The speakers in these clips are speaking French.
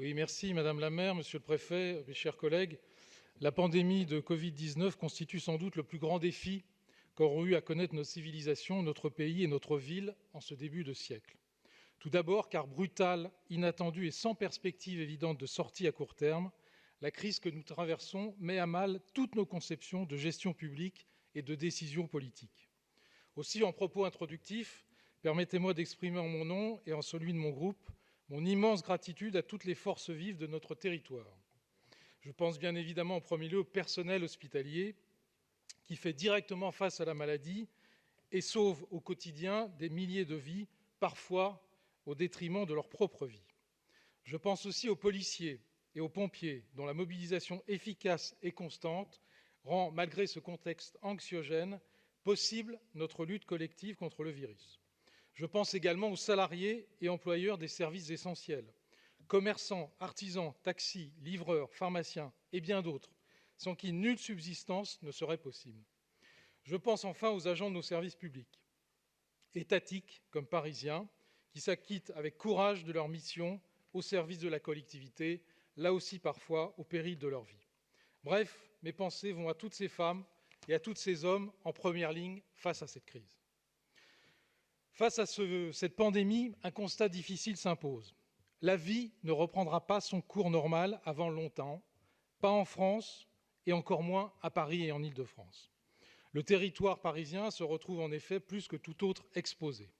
Oui, merci Madame la maire, Monsieur le préfet, mes chers collègues. La pandémie de Covid-19 constitue sans doute le plus grand défi qu'auront eu à connaître notre civilisation, notre pays et notre ville en ce début de siècle. Tout d'abord, car brutale, inattendue et sans perspective évidente de sortie à court terme, la crise que nous traversons met à mal toutes nos conceptions de gestion publique et de décision politique. Aussi, en propos introductifs, permettez-moi d'exprimer en mon nom et en celui de mon groupe mon immense gratitude à toutes les forces vives de notre territoire. Je pense bien évidemment en premier lieu au personnel hospitalier qui fait directement face à la maladie et sauve au quotidien des milliers de vies, parfois au détriment de leur propre vie. Je pense aussi aux policiers et aux pompiers dont la mobilisation efficace et constante rend, malgré ce contexte anxiogène, possible notre lutte collective contre le virus. Je pense également aux salariés et employeurs des services essentiels, commerçants, artisans, taxis, livreurs, pharmaciens et bien d'autres, sans qui nulle subsistance ne serait possible. Je pense enfin aux agents de nos services publics, étatiques comme parisiens, qui s'acquittent avec courage de leur mission au service de la collectivité, là aussi parfois au péril de leur vie. Bref, mes pensées vont à toutes ces femmes et à tous ces hommes en première ligne face à cette crise. Face à cette pandémie, un constat difficile s'impose. La vie ne reprendra pas son cours normal avant longtemps, pas en France et encore moins à Paris et en Île-de-France. Le territoire parisien se retrouve en effet plus que tout autre exposé.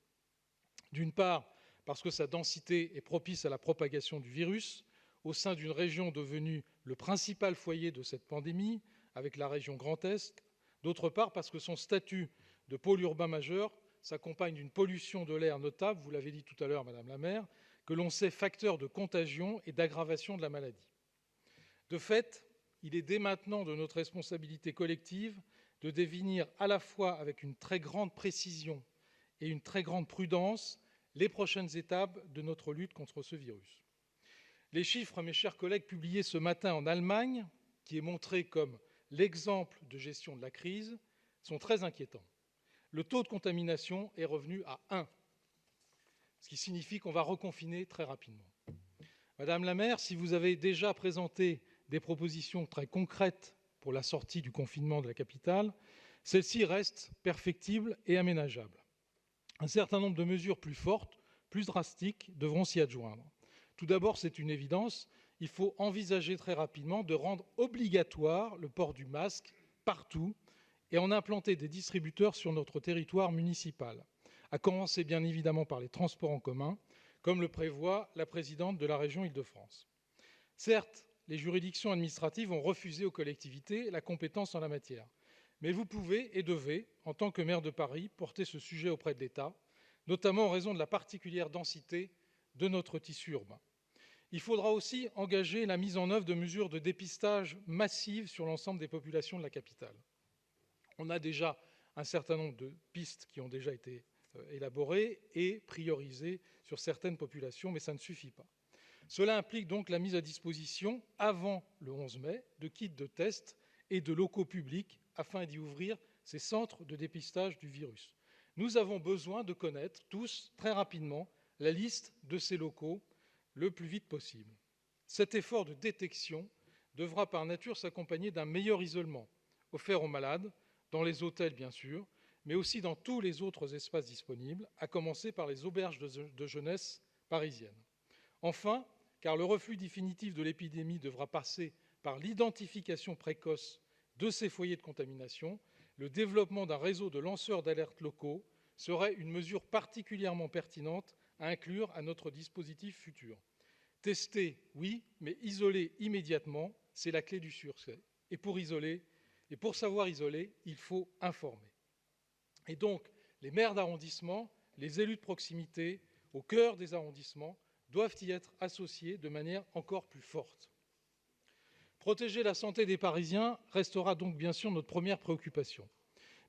D'une part, parce que sa densité est propice à la propagation du virus au sein d'une région devenue le principal foyer de cette pandémie, avec la région Grand Est. D'autre part, parce que son statut de pôle urbain majeur s'accompagne d'une pollution de l'air notable, vous l'avez dit tout à l'heure, Madame la maire, que l'on sait facteur de contagion et d'aggravation de la maladie. De fait, il est dès maintenant de notre responsabilité collective de définir à la fois avec une très grande précision et une très grande prudence les prochaines étapes de notre lutte contre ce virus. Les chiffres, mes chers collègues, publiés ce matin en Allemagne, qui est montré comme l'exemple de gestion de la crise, sont très inquiétants. Le taux de contamination est revenu à 1, ce qui signifie qu'on va reconfiner très rapidement. Madame la maire, si vous avez déjà présenté des propositions très concrètes pour la sortie du confinement de la capitale, celles-ci restent perfectibles et aménageables. Un certain nombre de mesures plus fortes, plus drastiques, devront s'y adjoindre. Tout d'abord, c'est une évidence, il faut envisager très rapidement de rendre obligatoire le port du masque partout et en implanter des distributeurs sur notre territoire municipal, à commencer bien évidemment par les transports en commun, comme le prévoit la présidente de la région Île-de-France. Certes, les juridictions administratives ont refusé aux collectivités la compétence en la matière, mais vous pouvez et devez, en tant que maire de Paris, porter ce sujet auprès de l'État, notamment en raison de la particulière densité de notre tissu urbain. Il faudra aussi engager la mise en œuvre de mesures de dépistage massives sur l'ensemble des populations de la capitale. On a déjà un certain nombre de pistes qui ont déjà été élaborées et priorisées sur certaines populations, mais ça ne suffit pas. Cela implique donc la mise à disposition, avant le 11 mai, de kits de tests et de locaux publics afin d'y ouvrir ces centres de dépistage du virus. Nous avons besoin de connaître tous, très rapidement, la liste de ces locaux le plus vite possible. Cet effort de détection devra par nature s'accompagner d'un meilleur isolement offert aux malades, dans les hôtels bien sûr, mais aussi dans tous les autres espaces disponibles, à commencer par les auberges de jeunesse parisiennes. Enfin, car le reflux définitif de l'épidémie devra passer par l'identification précoce de ces foyers de contamination, le développement d'un réseau de lanceurs d'alerte locaux serait une mesure particulièrement pertinente à inclure à notre dispositif futur. Tester, oui, mais isoler immédiatement, c'est la clé du succès. Et pour savoir isoler, il faut informer. Et donc, les maires d'arrondissement, les élus de proximité, au cœur des arrondissements, doivent y être associés de manière encore plus forte. Protéger la santé des Parisiens restera donc bien sûr notre première préoccupation.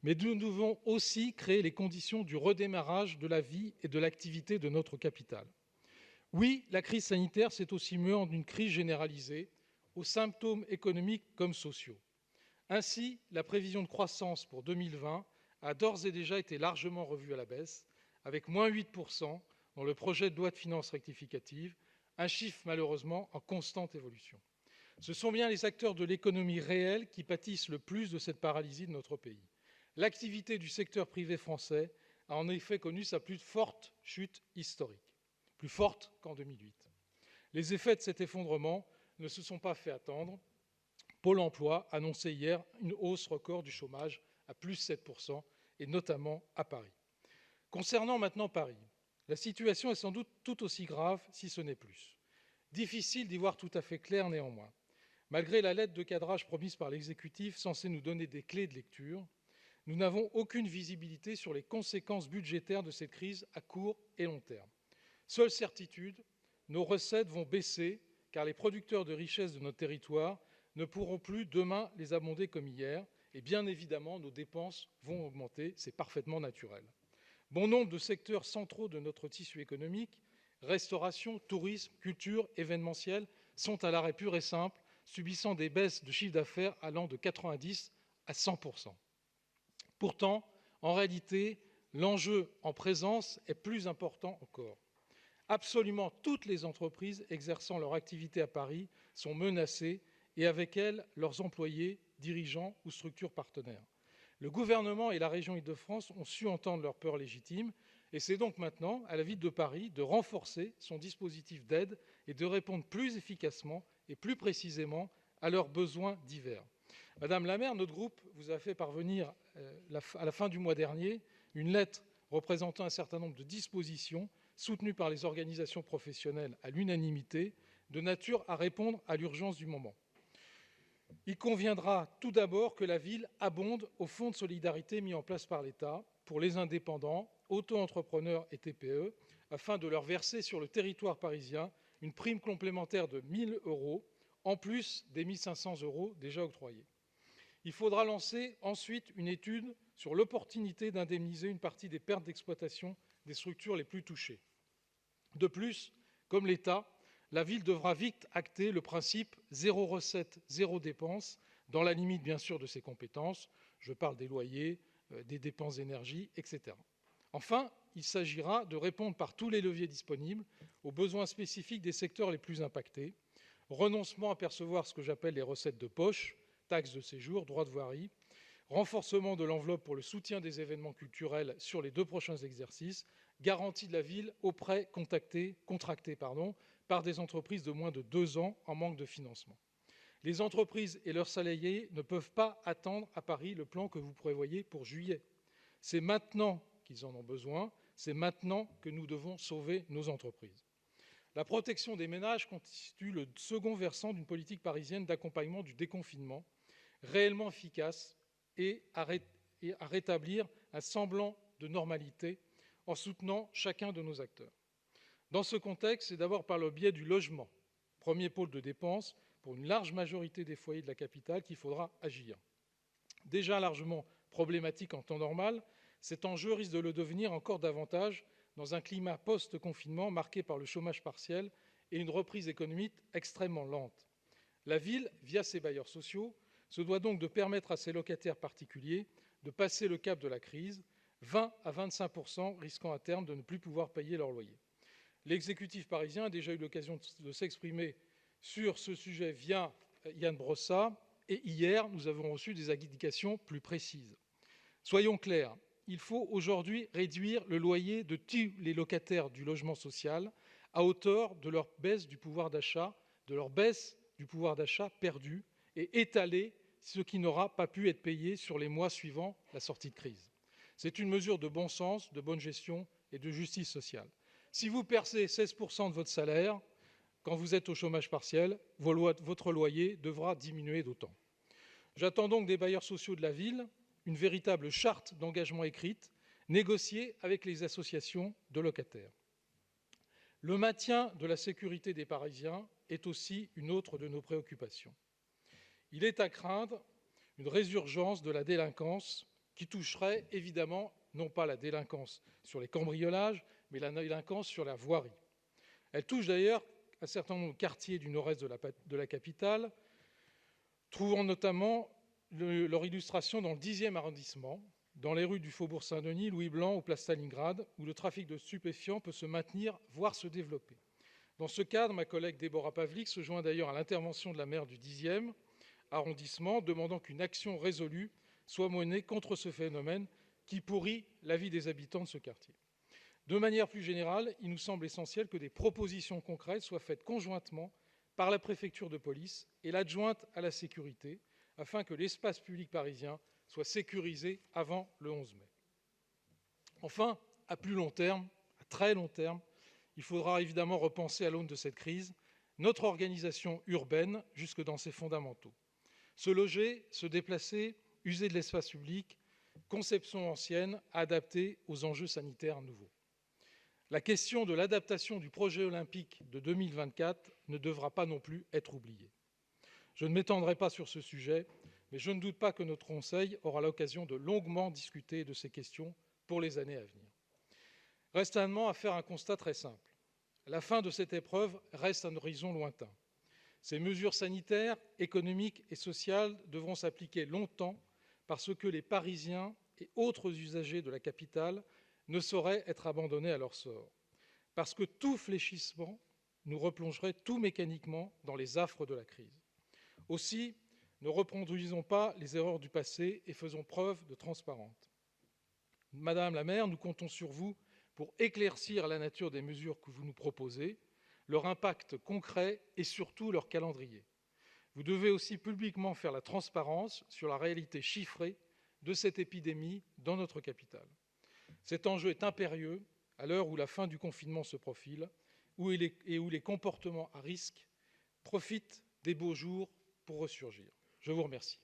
Mais nous devons aussi créer les conditions du redémarrage de la vie et de l'activité de notre capitale. Oui, la crise sanitaire s'est aussi muée en une crise généralisée, aux symptômes économiques comme sociaux. Ainsi, la prévision de croissance pour 2020 a d'ores et déjà été largement revue à la baisse, avec -8% dans le projet de loi de finances rectificative, un chiffre malheureusement en constante évolution. Ce sont bien les acteurs de l'économie réelle qui pâtissent le plus de cette paralysie de notre pays. L'activité du secteur privé français a en effet connu sa plus forte chute historique, plus forte qu'en 2008. Les effets de cet effondrement ne se sont pas fait attendre. Pôle emploi annonçait hier une hausse record du chômage à plus 7%, et notamment à Paris. Concernant maintenant Paris, la situation est sans doute tout aussi grave, si ce n'est plus. Difficile d'y voir tout à fait clair néanmoins. Malgré la lettre de cadrage promise par l'exécutif censée nous donner des clés de lecture, nous n'avons aucune visibilité sur les conséquences budgétaires de cette crise à court et long terme. Seule certitude, nos recettes vont baisser car les producteurs de richesses de notre territoire ne pourront plus demain les abonder comme hier, et bien évidemment nos dépenses vont augmenter, c'est parfaitement naturel. Bon nombre de secteurs centraux de notre tissu économique, restauration, tourisme, culture, événementiel, sont à l'arrêt pur et simple, subissant des baisses de chiffre d'affaires allant de 90 à 100%. Pourtant, en réalité, l'enjeu en présence est plus important encore. Absolument toutes les entreprises exerçant leur activité à Paris sont menacées et avec elles leurs employés, dirigeants ou structures partenaires. Le gouvernement et la région Île-de-France ont su entendre leurs peurs légitimes et c'est donc maintenant à la ville de Paris de renforcer son dispositif d'aide et de répondre plus efficacement et plus précisément à leurs besoins divers. Madame la maire, notre groupe vous a fait parvenir à la fin du mois dernier une lettre représentant un certain nombre de dispositions soutenues par les organisations professionnelles à l'unanimité, de nature à répondre à l'urgence du moment. Il conviendra tout d'abord que la ville abonde au fonds de solidarité mis en place par l'État pour les indépendants, auto-entrepreneurs et TPE, afin de leur verser sur le territoire parisien une prime complémentaire de 1 000 €, en plus des 1 500 € déjà octroyés. Il faudra lancer ensuite une étude sur l'opportunité d'indemniser une partie des pertes d'exploitation des structures les plus touchées. De plus, comme l'État, la ville devra vite acter le principe « zéro recette, zéro dépense », dans la limite bien sûr de ses compétences. Je parle des loyers, des dépenses d'énergie, etc. Enfin, il s'agira de répondre par tous les leviers disponibles aux besoins spécifiques des secteurs les plus impactés. Renoncement à percevoir ce que j'appelle les recettes de poche, taxes de séjour, droits de voirie, renforcement de l'enveloppe pour le soutien des événements culturels sur les 2 prochains exercices, garantie de la ville aux prêts contractés par des entreprises de moins de 2 ans en manque de financement. Les entreprises et leurs salariés ne peuvent pas attendre à Paris le plan que vous prévoyez pour juillet. C'est maintenant qu'ils en ont besoin, c'est maintenant que nous devons sauver nos entreprises. La protection des ménages constitue le second versant d'une politique parisienne d'accompagnement du déconfinement, réellement efficace et à rétablir un semblant de normalité en soutenant chacun de nos acteurs. Dans ce contexte, c'est d'abord par le biais du logement, premier pôle de dépenses pour une large majorité des foyers de la capitale, qu'il faudra agir. Déjà largement problématique en temps normal, cet enjeu risque de le devenir encore davantage dans un climat post-confinement marqué par le chômage partiel et une reprise économique extrêmement lente. La ville, via ses bailleurs sociaux, se doit donc de permettre à ses locataires particuliers de passer le cap de la crise, 20 à 25% risquant à terme de ne plus pouvoir payer leur loyer. L'exécutif parisien a déjà eu l'occasion de s'exprimer sur ce sujet via Ian Brossat, et hier, nous avons reçu des indications plus précises. Soyons clairs, il faut aujourd'hui réduire le loyer de tous les locataires du logement social à hauteur de leur baisse du pouvoir d'achat, perdu, et étaler ce qui n'aura pas pu être payé sur les mois suivant la sortie de crise. C'est une mesure de bon sens, de bonne gestion et de justice sociale. Si vous percez 16% de votre salaire, quand vous êtes au chômage partiel, votre loyer devra diminuer d'autant. J'attends donc des bailleurs sociaux de la ville une véritable charte d'engagement écrite, négociée avec les associations de locataires. Le maintien de la sécurité des Parisiens est aussi une autre de nos préoccupations. Il est à craindre une résurgence de la délinquance qui toucherait évidemment non pas la délinquance sur les cambriolages, mais la délinquance sur la voirie. Elle touche d'ailleurs un certain nombre de quartiers du nord-est de la capitale, trouvant notamment leur illustration dans le 10e arrondissement, dans les rues du Faubourg Saint-Denis, Louis Blanc ou place Stalingrad, où le trafic de stupéfiants peut se maintenir, voire se développer. Dans ce cadre, ma collègue Déborah Pavlik se joint d'ailleurs à l'intervention de la maire du 10e arrondissement, demandant qu'une action résolue soit menée contre ce phénomène qui pourrit la vie des habitants de ce quartier. De manière plus générale, il nous semble essentiel que des propositions concrètes soient faites conjointement par la préfecture de police et l'adjointe à la sécurité, afin que l'espace public parisien soit sécurisé avant le 11 mai. Enfin, à plus long terme, à très long terme, il faudra évidemment repenser à l'aune de cette crise notre organisation urbaine jusque dans ses fondamentaux. Se loger, se déplacer, user de l'espace public, conception ancienne, adaptée aux enjeux sanitaires nouveaux. La question de l'adaptation du projet olympique de 2024 ne devra pas non plus être oubliée. Je ne m'étendrai pas sur ce sujet, mais je ne doute pas que notre Conseil aura l'occasion de longuement discuter de ces questions pour les années à venir. Reste maintenant à faire un constat très simple. La fin de cette épreuve reste un horizon lointain. Ces mesures sanitaires, économiques et sociales devront s'appliquer longtemps parce que les Parisiens et autres usagers de la capitale ne sauraient être abandonnés à leur sort. Parce que tout fléchissement nous replongerait tout mécaniquement dans les affres de la crise. Aussi, ne reproduisons pas les erreurs du passé et faisons preuve de transparence. Madame la maire, nous comptons sur vous pour éclaircir la nature des mesures que vous nous proposez, leur impact concret et surtout leur calendrier. Vous devez aussi publiquement faire la transparence sur la réalité chiffrée de cette épidémie dans notre capitale. Cet enjeu est impérieux à l'heure où la fin du confinement se profile et où les comportements à risque profitent des beaux jours pour ressurgir. Je vous remercie.